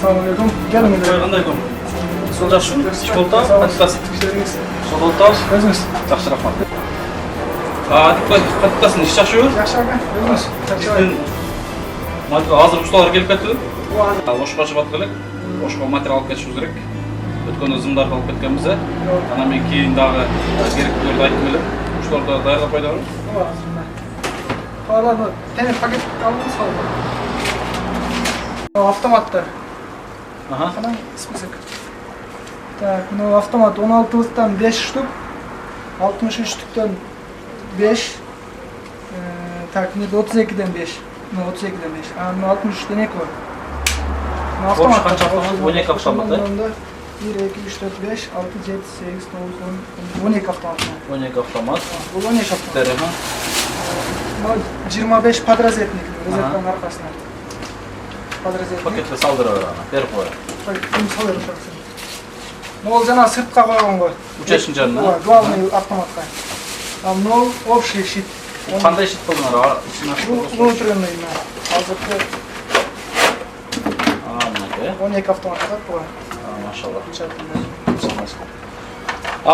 Assalamualaikum. Gelin de. Qanday kun? So'ldash shkolta, qanday? So'lda. Özünüz. Yaxshi rahmat. Qandaysın, ish yaxshi? Yaxshi aka. Özünüz. Bizden hozir ustalar kelib ketdi. Boshqa chiqib kelik. Boshqa material olib ketishimiz kerak. O'tgan zimlar olib ketganmiz. Ana men keyin dag'i keraklarni aytib kelib, ustalarda tayyorlab qo'ydim. Hala tane paket aldınız mı? Avtomatlar. Aha. Hemen список. Так, ну автомат 16'lıktan 5 штук, 63'lükten 5, так, не 32'den 5, no 32'den 5, no 63'ten ek var. No Автомат қанша автомат? 12 автомат, да? 1, 2, 3, 4, 5, 6, 7, 8, 9, 10, 12 автомат. 12 автомат. Bu 12 автомат. Дәрема. 25 подразетник, розетканың арқасына. Подразетник. Пакетті салдырып ана, беріп қойып. Кім салыр шақсын. Ол жаңа сыртқа қойған ғой. Учасын жанына? Главный автоматқа. А мынау общий щит. Қандай щит болдыңар? Внутренний. Азыркы Мінеке. 12 автомат қат бұға. Машалла.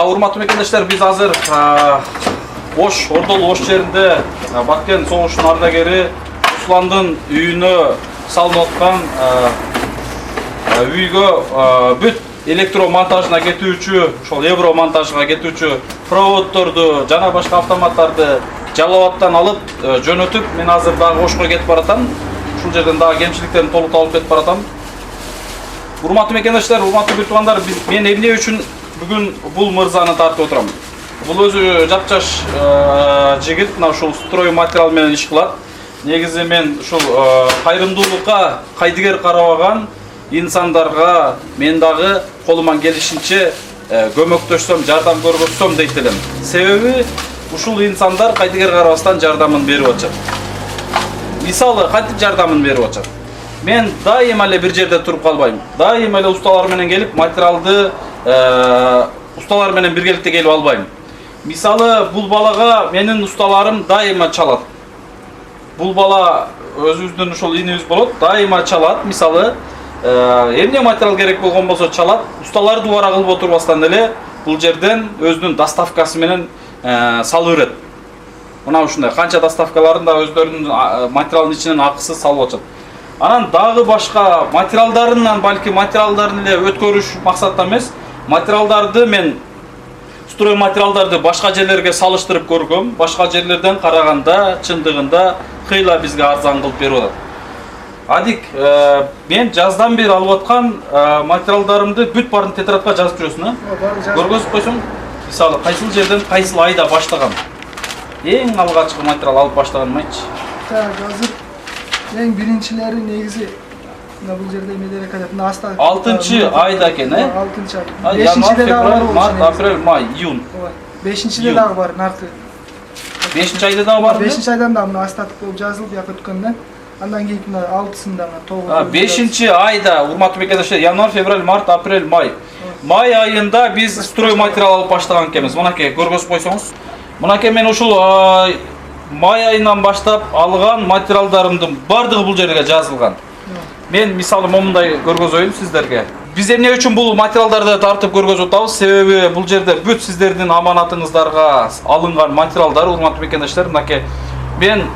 Урматтуу мекендештер, биз азыр Ош, Ордол Ош жеринде Баткен соғыштын ардагери Русландын үйүнө салынып аткан үйгө бүт электромонтажына кетүүчү, ошол евромонтажга кетүүчү проводдорду жана башка автоматтарды Жалалабадтан алып жөнөтүп, мен азыр дагы Ошко кетип баратам. Ушул жерден дагы кемчиликтерин толук алып кетип баратам. Урматтуу мекендештер, урматтуу бүт туугандар, мен эмне үчүн бүгүн бул мырзаны тартып отурам? Бул өзү жапжаш жигит, мына ушул строй материал менен иш кылат. Негизи мен ушул кайрымдуулукка кайдыгер карабаган инсандарга мен дагы колуман келишинче көмөктөшсөм, жардам көрсөтсөм дейт элем. Себеби ушул инсандар кайдыгер карабастан жардамын берип атышат. Мисалы, кантип жардамын берип атышат? Мен дайыма эле бир жерде туруп калбайм. Дайыма эле усталар менен келип, материалды усталар менен биргеликте келип албайм. Мисалы, бул балага менин усталарым дайыма чалат. Бул бала өзүбүздүн ушул инибиз болот, дайыма чалат. Мисалы, эмне материал керек болгон болсо чалат. Усталар дубара кылып отурбастан эле бул жерден өзүнүн доставкасы менен салып берет. Мына ушундай канча доставкаларын да өздөрүнүн материалдын ичинен акысыз салып атышат. Анан дагы башка материалдарынан, балки материалдарын эле өткөрүш максатта эмес, материалдарды мен строй материалдарды башка жерлерге салыштырып көргөм. Башка жерлерден караганда чындыгында кыйла бизге арзан кылып берип атат. Адик, мен жаздан бери алып аткан материалдарымды бүт барын тетрадка жазып жүрөсүң, көргөзүп койсоң, мисалы, кайсыл жерден кайсыл айда баштаган. Эң алгачкы материал алып баштаганым айтчы. Так, азыр эң биринчилери негизи бул жерде эмелер экенет. 6 айда экен, 6 ай. 5-чиде дагы бар. Март, апрель, май, июнь. 5-чиде дагы бар, наркы. 5-айда дагы бар. 5-айдан да мына астатык болуп жазылып яка өткөндөн. Андан кийин мына 6-сында мына 9. 5-айда, урматтуу мекендештер, январь, февраль, март, апрель, май. Май айында биз строй материал алып баштаган экенбиз. Мынакей көргөзүп койсоңуз. Мынакей мен ушул май айынан баштап алган материалдарымдын бардыгы бул жерге жазылган. Мен мисалы момундай көргөзөйүн сиздерге. Биз эмне үчүн бул материалдарды тартып көргөзүп атабыз? Себеби бул жерде бүт сиздердин аманатыңыздарга алынган материалдар, урматтуу мекендештер, мынакей мен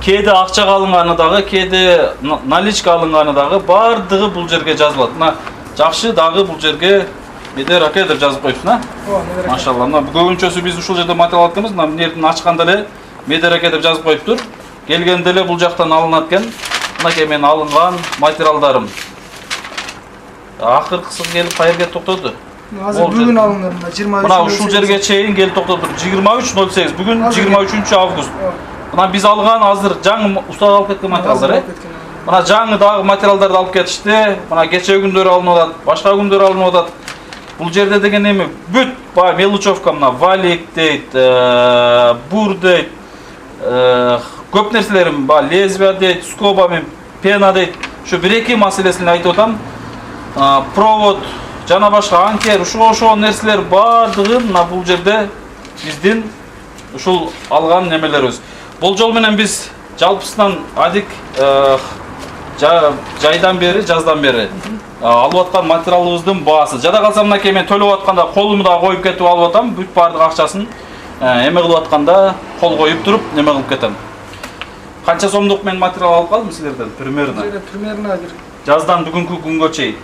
кээде акчага алынганы дагы, кээде наличка алынганы дагы бардыгы бул жерге жазылат. Мына жакшы дагы бул жерге Медер аке деп жазып коюпсуң, а? Машалла. Мына көбүнчөсү биз ушул жерде материал алып келебиз. Мына мынердин ачканда эле Медер аке деп жазып коюптур. Келгенде эле бул жактан алынат экен. Мынакей мен алынган материалдарым. Акыркысы келип кайерге токтоду? Азыр бүгүн алынган 23. Мына ушул жерге чейин келип токтоду. 23.08. Бүгүн 23 август. Мына биз алган азыр жаңы усталап алып кеткен материалдар, Мына жаңы дагы материалдарды алып кетишти. Мына кече күндөрү алынып атат, башка күндөрү алынып атат. Бул жерде деген эми бүт мелочевка, мына валик дейт, бур дейт, көп нерселерим бар, лезвия дейт, скоба мен пена дейт. Şu 1-2 маселесин айтып атам. Провод, жана башка анкер, ошол нерселер бардыгы мына бул жерде биздин ушул алган немелерибиз. Бул жол менен биз жалпысынан адик жайдан бери, жаздан бери алып аткан материалыбыздын баасы. Жада калсам мынакей мен төлөп атканда колумду да коюп кетип алып атам. Бүт бардык акчасын эме кылып атканда кол коюп туруп неме кылып кетем. Канча сомдук мен материал алып калдым силерден примерно? Примерно бир Жаздан бүгүнкү күнгө чейин.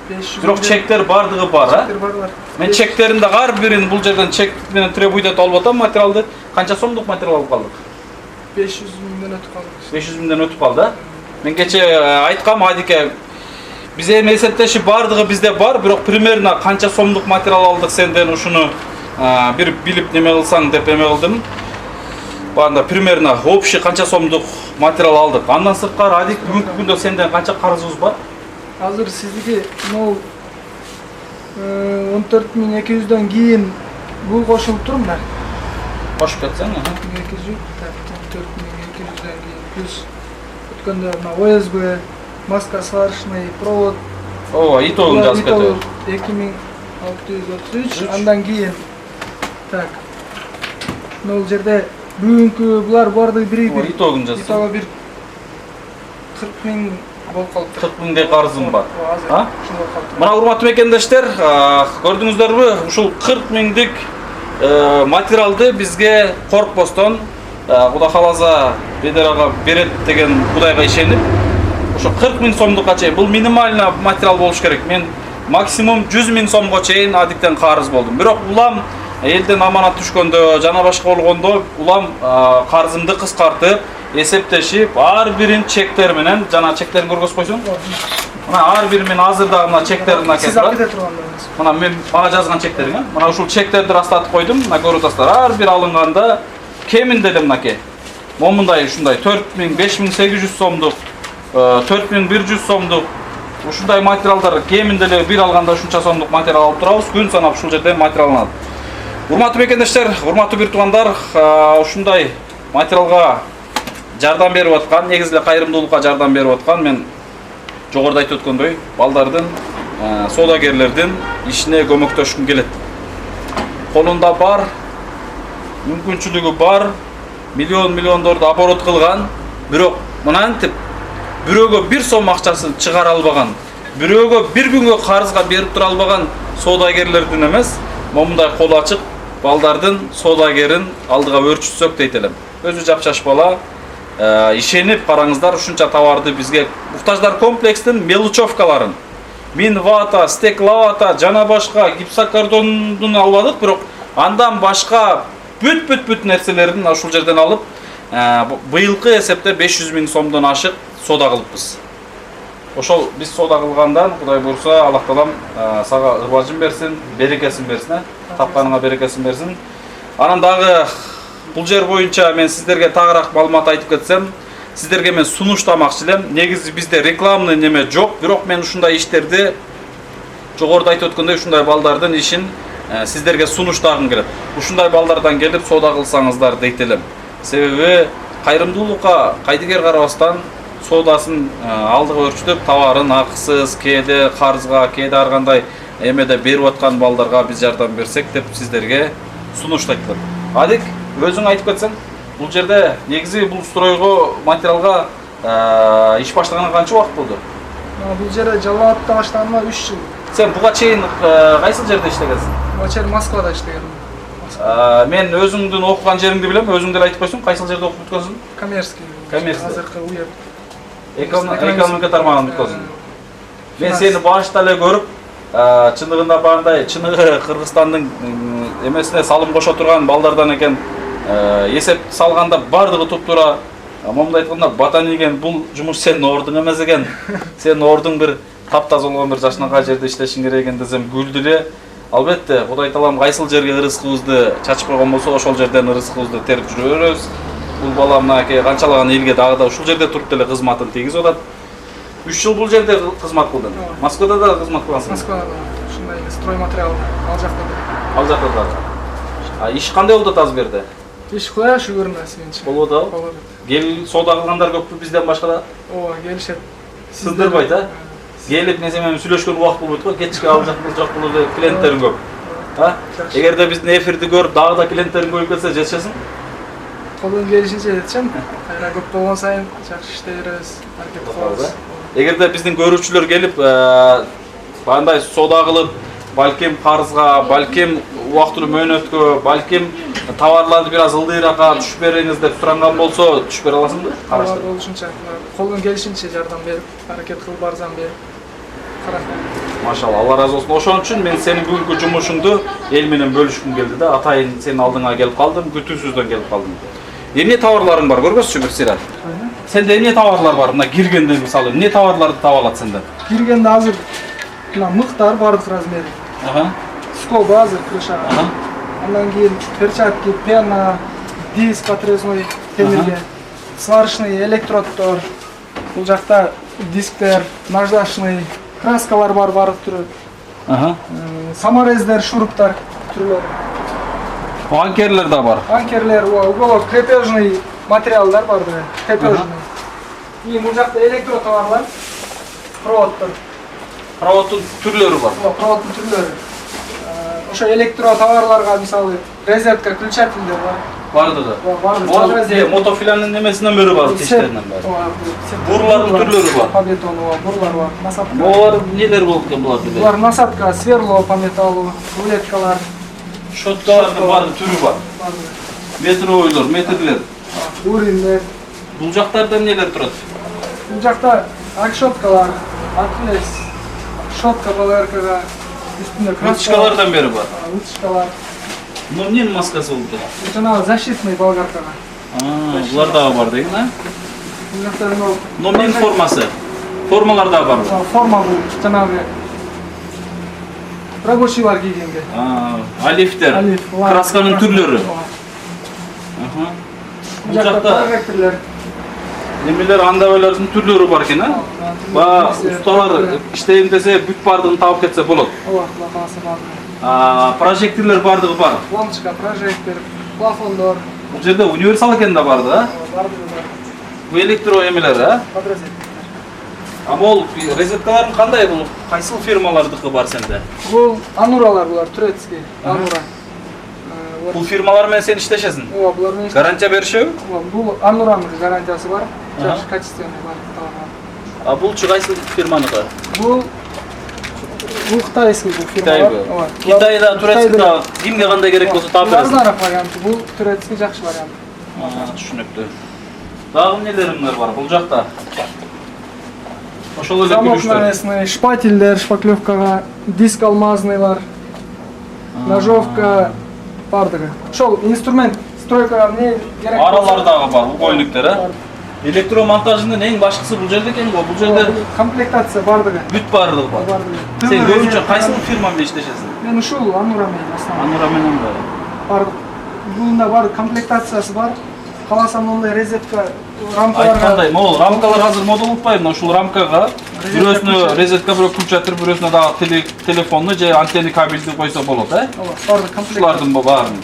500. Бирок чектер бардыгы бар, а? Чектер бар. Мен чектерин да ар бирин бул жерден чек менен требуйт алып атам материалды. Канча сомдук материал алып калдык? 500 миңден өтүп калдык. 500 миңден өтүп калды. Мен кече айткам Адике, биз эми эсептеши бардыгы бизде бар, бирок примерно канча сомдук материал алдык сенден ушуну бир билип неме кылсаң деп эме кылдым. Банда примерно общий канча сомдук материал алдык. Андан сырткары Адик бүгүнкү күндө сенден канча карызыбыз бар? Азыр сиздики 14.200дөн кийин бул кошулуп турму да? Кошуп кетсең, 200, 14.200дөн кийин плюс өткөндө мына ОСБ, маска сварочный, провод. Ооба, итогун жазып кетип. 2633, андан кийин так. Бул жерде бүгүнкү булар бардыгы бири-бир. Итогун жазып. Итого бир 40 миң болуп калыптыр. 40 миңдей карызым бар. Ошондой калыптыр. Мына урматтуу мекендештер, көрдүңүздөрбү? Ушул 40 миңдик материалды бизге коркпостон Кудай кааласа Бедерага берет деген Кудайга ишенип, ошо 40 миң сомдукка чейин бул минимально материал болуш керек. Мен максимум 100 миң сомго чейин Адиктен карыз болдум. Бирок улам элден аманат түшкөндө, жана башка болгондо улам карызымды кыскартып, эсептешип, ар бирин чектер менен, жана чектерин көргөзүп койсоң. Мына ар бир мен азыр дагы мына чектерин Сиз акетип алып кете тургандырыңыз. мына мен мага жазган чектериң, мына ушул чектерди растатып койдум. Мына көрүп атасыздар, ар бир алынганда кеминде эле мынакей. Момундай ушундай 4000, 5800 сомдук, 4100 сомдук ушундай материалдар кеминде эле бир алганда ушунча сомдук материал алып турабыз. Күн санап ушул жерден материал алат. Урматтуу мекендештер, урматтуу бир туугандар, ушундай материалга жардам берип аткан, негизи эле кайрымдуулукка жардам берип аткан мен жогоруда айтып өткөндөй, балдардын, соодагерлердин ишине көмөктөшкүм келет. Колунда бар, мүмкүнчүлүгү бар, миллиондорду оборот кылган, бирок мынантип бирөөгө 1 сом акчасын чыгара албаган, бирөөгө бир күнгө карызга берип тура албаган соодагерлердин эмес, момундай кол ачык балдардын соодагерин алдыга өрчүтсөк дейт элем. Өзү жапшаш бала, ишенип караңыздар, ушунча товарды бизге муктаждар комплекстин мелочевкаларын, минвата, стекловата, жана башка гипсокартондун албадык, бирок андан башка бүт нерселерин ушул жерден алып, быйылкы эсепте 500 миң сомдон ашык соода кылыппыз. Ошол биз соода кылгандан Кудай буйрса, Аллах таалам сага ырбажын берсин, берекесин берсин, тапканыңа берекесин берсин. Анан дагы бул жер боюнча мен сиздерге тагыраак маалымат айтып кетсем, сиздерге мен сунуштамакчы элем. Негизи бизде рекламный неме жок, бирок мен ушундай иштерди жогоруда айтып өткөндөй ушундай балдардын ишин сиздерге сунуштагым келет. Ушундай балдардан келип соода кылсаңыздар дейт элем. Себеби кайрымдуулукка кайдыгер карабастан соодасын алдыга өрчүтүп, товарын акысыз, кээде карызга, кээде ар кандай эмеде берип аткан балдарга биз жардам берсек деп сиздерге сунуштайт элем. Адик, өзүң айтып кетсең, бул жерде негизи бул стройго, материалга иш баштаганга канча убакыт болду? Бул жерде Жалалатта баштаганыма 3 жыл. Сен буга чейин кайсыл жерде иштегенсиң? Буга чейин Москвада иштегенмин. Мен өзүңдүн окуган жериңди билем, өзүң деле айтып койсоң, кайсыл жерде окуп бүткөнсүң? Коммерческий. Азыркы УЕП. Экономика тармагын бүткөнсүң. Мен сени башта эле көрүп, чындыгында бандай, чыныгы Кыргызстандын эмесине салым кошо турган балдардан экен. Эсеп салганда бардыгы туп-туура, момундай айтканда ботаниген бул жумуш сенин ордуң эмес экен. Сенин ордуң бир таптаза болгон бир жашынакай жерде иштешиң керек экен десем күлдү эле. Албетте, Кудай таалам кайсыл жерге ырыскыбызды чачып койгон болсо, ошол жерден ырыскыбызды терип жүрө беребиз. Бул бала мынакей канчалаган элге дагы да ушул жерде туруп деле кызматын тийгизип атат. 3 жыл бул жерде кызмат кылдың. Москвада да кызмат кылгансың. Москвада ушундай стройматериал ал жакта да. Ал жакта да. Иш кандай болуп атат азыр берде? Иш Кудайга шүгүрүнө менчи. Болуп атабы? Болот. Келип соода кылгандар көппү бизден башка да? Ооба, келишет. Сыздырбайт, а? Келип мен менен сүйлөшкөн убакыт болбойт го, кечке ал жак бул жак болду деп клиенттериң көп. Эгерде биздин эфирди көрүп, дагы да клиенттериң көбөйүп кетсе жетишесиң? Колдон келишинче жетишем. Кайра көп болгон сайын жакшы иштей беребиз, аракет кылабыз. Эгерде биздин көрүүчүлөр келип, бандай соода кылып, балким карызга, балким убактылуу мөөнөткө, балким товарларды бир аз ылдыйракка түшүп бериңиз деп суранган болсо, түшүп бере аласыңбы? Алар болушунча колдон келишинче жардам берип, аракет кылып барзам берип карап. Машалла, Алла разы болсун. Ошон үчүн мен сенин бүгүнкү жумушуңду эл менен бөлүшкүм келди да. Атайын сенин алдыңа келип калдым, күтүүсүздөн келип калдым. Эмне товарларың бар, көргөзчү бир сыйра. Сенде эмне товарлар бар? Мына киргенде мисалы, эмне товарларды таба алат сенде? Киргенде азыр мына мыктар бардык размери. Скоба азыр крыша. Андан кийин перчатки, пена, диск отрезной темирге, сварочный электроддор. Бул жакта дисктер, наждачный, краскалар бар баардык түрү. Саморездер, шуруптар түрлөрү. Анкерлер да бар. Анкерлер, уголок, крепежный материалдар бар да, крепежный. И бул жакта электротоварлар, проводдор. Проводтун түрлөрү бар. Проводдун түрлөрү. Ошо электротоварларга мисалы розетка, включательдер бар. Бардыгы. Бардыгы. Мотофилянын немесинен бери бар, тиштеринен бери. Бурлардын түрлөрү бар. По бетону, бурлар бар, насадка. Булар нелер болуп экен булар деле? Булар насадка, сверло по металлу, рулеткалар. Шоттардын баардык түрү бар. Метровойлор, метрлер. Уринлер. Бул жактарда эмнелер турат? Бул жакта акшоткалар, атлес, шотка баларкага, үстүндө краска. Вытяжкалардан бери бар. Вытяжкалар. Ну эмненин маскасы болду? Жанагы защитный болгаркага. Булар дагы бар деген, а? Бул жакта мына. Но эмненин формасы? Формалар дагы барбы? Форма бул жанагы рабочийлар кийгенге. Алифтер, красканын түрлөрү. Бул жакта прожекторлор. Немелер андабайлардын түрлөрү бар экен, а? Ба усталар иштейм десе бүт бардыгын таап кетсе болот. Ооба, каласа бар. Прожекторлор бардыгы бар. Лампочка, прожектор, плафондор. Бул жерде универсал экен да барды, а? Бардыгы бар. Бул электро эмелер, а? Подрезет. Могул розеткаларын кандай бул? Кайсыл фирмалардыкы бар сенде? Бул Ануралар булар, турецкий, Анура. Бул фирмалар менен сен иштешесиң? Ооба, булар менен. Гарантия беришеби? Бул Ануранын гарантиясы бар. Жакшы качественный бар товар. Булчу кайсыл фирманыкы? Бул кытайский бул фирма. Кытайбы? Китайда, турецкийда кимге кандай керек болсо таап бересиң? Арзаныраак варианты, бул турецкий жакшы вариант. Түшүнүктүү. Дагы эмнелериңер бар бул жакта? Ошол эле Замок навесный, шпательдер, шпаклевкага, диск алмазныйлар, ножовка, бардыгы. Ошол инструмент, стройкага эмне керек? Аралар дагы бар, угольниктер, а? Электромонтажынын эң башкысы бул жерде экен го. Бул жерде комплектация бардыгы. бүт баардыгы бар. Сен көбүнчө кайсыл фирма менен иштешесиң? Мен ушул Анура менен основной. Анура менен бар. Бардык. Бунда бар комплектациясы бар. Каласам мондай розетка, рамкаларга. Айткандай, могул рамкалар азыр мода болуппайбы? Мына ушул рамкага бирөөсүнө розетка, бирөө включатор, бирөөсүнө дагы телефонну же антенна кабелди койсо болот, э? Ооба, бардык комплект. Ушулардын баарын.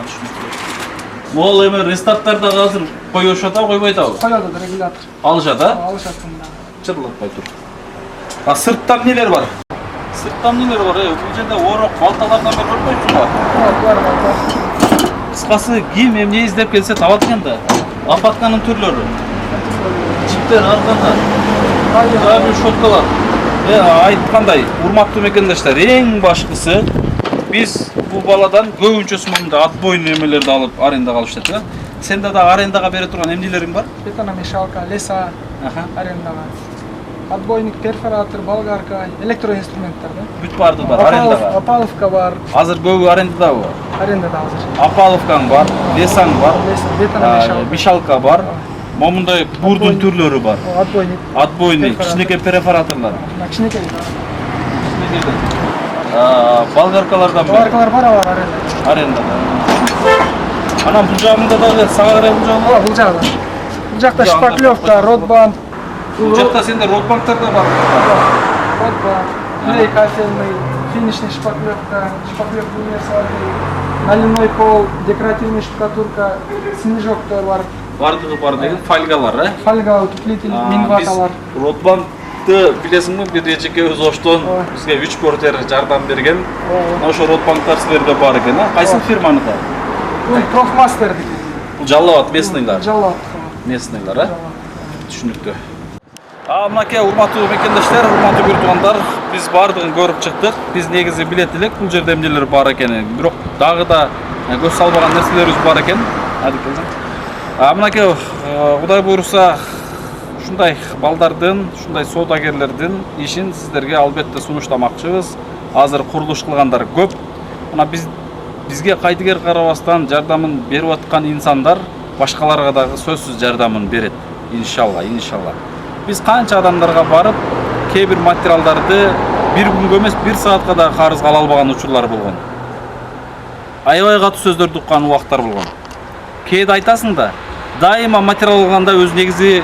Түшүнүктүү. Могул эми рестарттар дагы азыр коюшат а, койбойт абы? Коёт регулятор. Алышат, а? Алышат мында. Чырлатпай тур. Сырттан нелер бар? Сырттан нелер бар? Бул жерде орок, балталардан бери көрбөйсүңбү? Бар, бар. Кыскасы ким эмне издеп келсе табат экен да. Лопатканын түрлөрү. Чиптер арканда. Кабель шоткалар. Айткандай, урматтуу мекендештер, эң башкысы биз бул баладан көбүнчөсү мында отбойный эмелерди алып арендага алышат, э? Сенде да арендага бере турган эмнелериң бар? Бетономешалка, леса, арендага. Отбойник, перфоратор, болгарка, электроинструменттер да. Бүт барды бар арендага. Опаловка бар. Азыр көбү арендадабы? Арендада азыр. Опаловкаң бар, лесаң бар, Бетономешалка. мешалка бар. Момундай бурдун түрлөрү бар. Отбойник. Отбойный, кичинекей перфораторлор. Кичинекей. Болгаркалардан бар. Болгаркалар бар, алар Арендада. Анан бул жагында дагы сага карай бул жагында? Бул жагында. Бул жакта шпаклевка, ротбанд. Бул жакта сенде ротбанктар да бар. Ротбанд, клей кафельный, финишный шпаклевка, шпаклевка универсальный, наливной пол, декоративный штукатурка, снежоктор бар. Бардыгы бар деген фольгалар, э? Фольга, утеплитель, минваталар. Ротбандты билесиңби, бир эжекебиз Оштон бизге 3 квартира жардам берген. Ошо ротбанктар силерде бар экен, а? Кайсы фирманыкы? Бул Профмастер деген. Бул Жалал Абад местныйлар. Жалал Местныйлар, а? Түшүнүктүү. Мынакей урматтуу мекендештер, урматтуу көрүп тургандар, биз бардыгын көрүп чыктык. Биз негизи билет элек бул жерде эмнелер бар экенин, бирок дагы да көз салбаган нерселерибиз бар экен. Адик келсең. Мынакей Кудай буйруса ушундай балдардын, ушундай соодагерлердин ишин сиздерге албетте сунуштамакчыбыз. Азыр курулуш кылгандар көп. Мына бизге кайтыгер карабастан жардамын берип аткан инсандар башкаларга дагы сөзсүз жардамын берет. Иншалла. Биз канча адамдарга барып, кээ бир материалдарды бир күнгө эмес, бир саатка да карызга ала албаган учурлар болгон. Аябай катуу сөздөрдү уккан убактар болгон. Кээде айтасың да, дайыма материал алганда өз негизи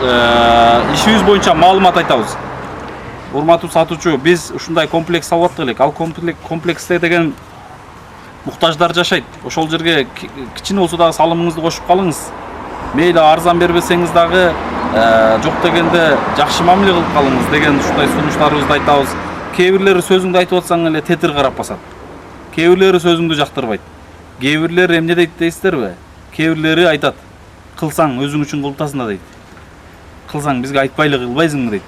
ишибиз боюнча маалымат айтабыз. Урматтуу сатуучу, биз ушундай комплекс салып аттык элек. Ал комплексте деген муктаждар жашайт. Ошол жерге кичине болсо дагы салымыңызды кошуп калыңыз. Мейли арзан бербесеңиз дагы жок дегенде жакшы мамиле кылып калыңыз деген ушундай сунуштарыбызды айтабыз. Кээ бирлери сөзүңдү айтып атсаң эле тетир карап басат. Кээ бирлери сөзүңдү жактырбайт. Кээ бирлери эмне дейт дейсиздерби? Кээ бирлери айтат: "Кылсаң өзүң үчүн кылтасың да" дейт. "Кылсаң бизге айтпайлы кылбайсыңбы" дейт.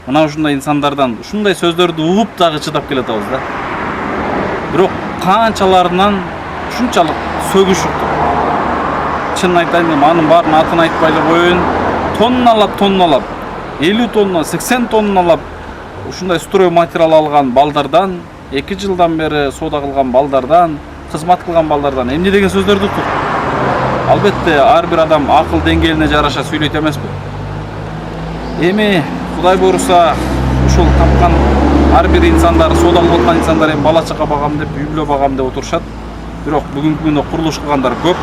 Мына ушундай инсандардан ушундай сөздөрдү угуп дагы чыдап келатабыз да. Бирок канчаларынан ушунчалык сөгүш уктук. Чын айтайын, анын баарын атын айтпайлы коеюн. Тонналап, 50 тонна, 80 тонналап ушундай строй материал алган балдардан, 2 жылдан бери соода кылган балдардан, кызмат кылган балдардан эмне деген сөздөрдү уктук. Албетте ар бир адам акыл деңгээлине жараша сүйлөйт эмеспи? Эми Кудай буйруса ушул тапкан ар бир инсандар, соода кылып аткан инсандар эми бала чака багам деп, үй-бүлө багам деп отурушат. Бирок бүгүнкү күндө курулуш кылгандар көп.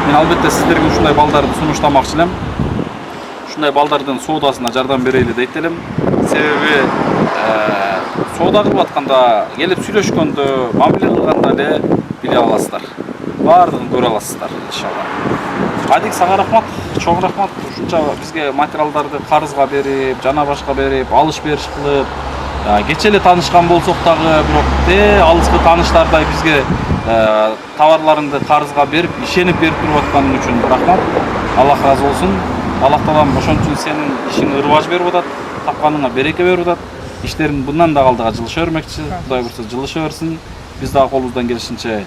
Мен албетте сиздерге ушундай балдарды сунуштамакчы элем. Ушундай балдардын соодасына жардам берели дейт элем. Себеби соода кылып атканда, келип сүйлөшкөндө, мамиле кылганда эле биле аласыздар. Баардыгын көрө аласыздар, иншалла. Адик сага рахмат, чоң рахмат. Ушунча бизге материалдарды карызга берип, жана башка берип, алыш-бериш кылып, кече эле таанышкан болсок дагы, бирок алыскы тааныштардай бизге товарларыңды карызга берип, ишенип берип туруп атканың үчүн рахмат. Аллах разы болсун. Аллах Таалам ошон үчүн сенин ишиңе ырбаж берип атат, тапканыңа береке берип атат. Иштериң bundan да алдыга жылыша бермекчи. Кудай буйруса жылыша берсин. Биз дагы колубуздан келишинче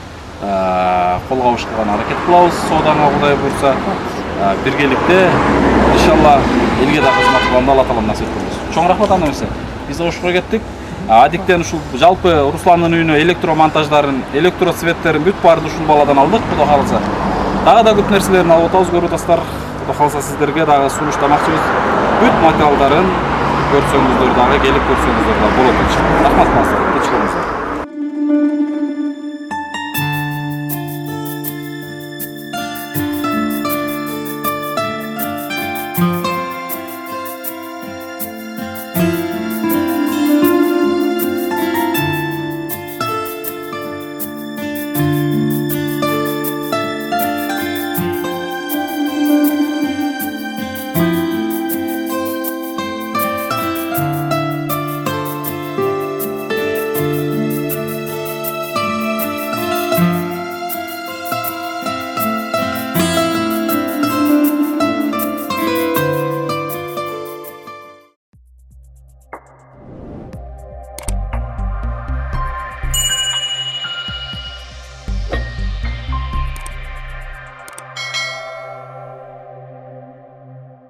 кол кабыш кылган аракет кылабыз. Соодаңа Кудай буйруса биргеликте иншалла элге да кызмат кылганда Алла Таалам насип кылсын. Чоң рахмат анда эмесе. Биз ошко кеттик. Адиктен ушул жалпы Русландын үйүнө электромонтаждарын, электросветтерин бүт баарын ушул баладан алдык, Кудай кааласа. Дагы да көп нерселерин алып атабыз, көрүп атасыздар. Кудай кааласа сиздерге дагы сунуштамакчыбыз. Бүт материалдарын көрсөңүздөр дагы, келип көрсөңүздөр дагы болот. Рахмат, tinch болуңуздар.